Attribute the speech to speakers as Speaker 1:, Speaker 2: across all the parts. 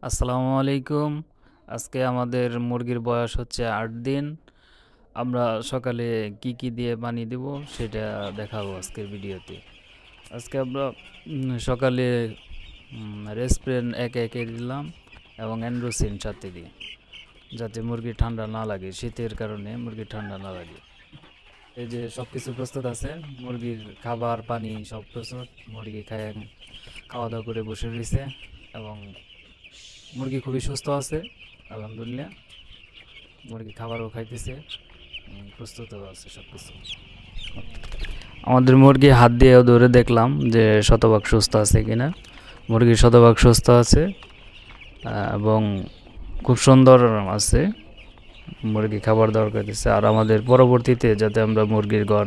Speaker 1: আসসালামু আলাইকুম। আজকে আমাদের মুরগির বয়স হচ্ছে ৮ দিন। আমরা সকালে কি দিয়ে পানি দেব সেটা দেখাবো আজকের ভিডিওতে। আজকে আমরা সকালে রেসপ্রেন একে একে দিলাম এবং অ্যান্ড্রোসিন সাথে দিই, যাতে মুরগি ঠান্ডা না লাগে। শীতের কারণে মুরগি ঠান্ডা না লাগে। এই যে সব কিছু প্রস্তুত আছে, মুরগির খাবার পানি সব প্রস্তুত। মুরগি খাওয়া দাওয়া করে বসে রয়েছে এবং মুরগি খুবই সুস্থ আছে আলহামদুলিল্লাহ। মুরগি খাবারও খাইতেছে, প্রস্তুতও আছে সব কিছু। আমাদের মুরগি হাত দিয়েও ধরে দেখলাম যে শতভাগ সুস্থ আছে কিনা। মুরগি শতভাগ সুস্থ আছে এবং খুব সুন্দর আছে। মুরগি খাবার দাবার খাইতেছে। আর আমাদের পরবর্তীতে যাতে আমরা মুরগির ঘর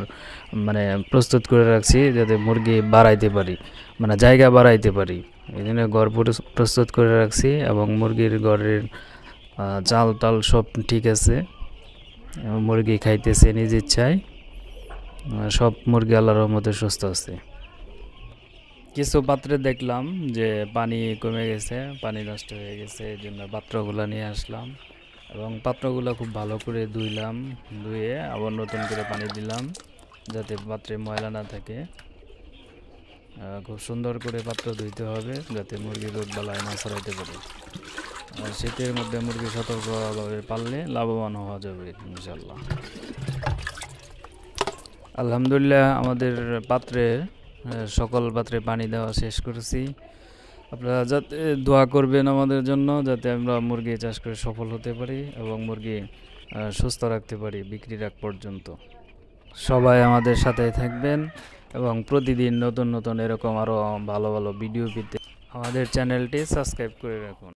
Speaker 1: প্রস্তুত করে রাখছি, যাতে মুরগি বাড়াইতে পারি, জায়গা বাড়াইতে পারি, এই জন্য ঘর প্রস্তুত করে রাখছি। এবং মুরগির ঘরের চাল টাল সব ঠিক আছে। মুরগি খাইতেছে নিজ ইচ্ছায়। সব মুরগি আল্লাহর রহমতে সুস্থ আছে। কিছু পাত্রে দেখলাম যে পানি কমে গেছে, পানি নষ্ট হয়ে গেছে, এই জন্য পাত্রগুলো নিয়ে আসলাম এবং পাত্রগুলো খুব ভালো করে ধুয়ে আবার নতুন করে পানি দিলাম, যাতে পাত্রে ময়লা না থাকে। খুব সুন্দর করে পাত্র ধুইতে হবে, যাতে মুরগি রোগ বালাই না ছড়াইতে পারে। আর শীতের মধ্যে মুরগি সতর্কভাবে পাললে লাভবান হওয়া যাবে ইনশাল্লাহ। আলহামদুলিল্লাহ আমাদের পাত্রে সকল পাত্রে পানি দেওয়া শেষ করেছি। আপনারা যাতে দোয়া করবেন আমাদের জন্য, যাতে আমরা মুরগি চাষ করে সফল হতে পারি এবং মুরগি সুস্থ রাখতে পারি বিক্রির আগ পর্যন্ত। সবাই আমাদের সাথে থাকবেন এবং প্রতিদিন নতুন নতুন এরকম আরও ভালো ভালো ভিডিও পেতে আমাদের চ্যানেলটি সাবস্ক্রাইব করে রাখুন।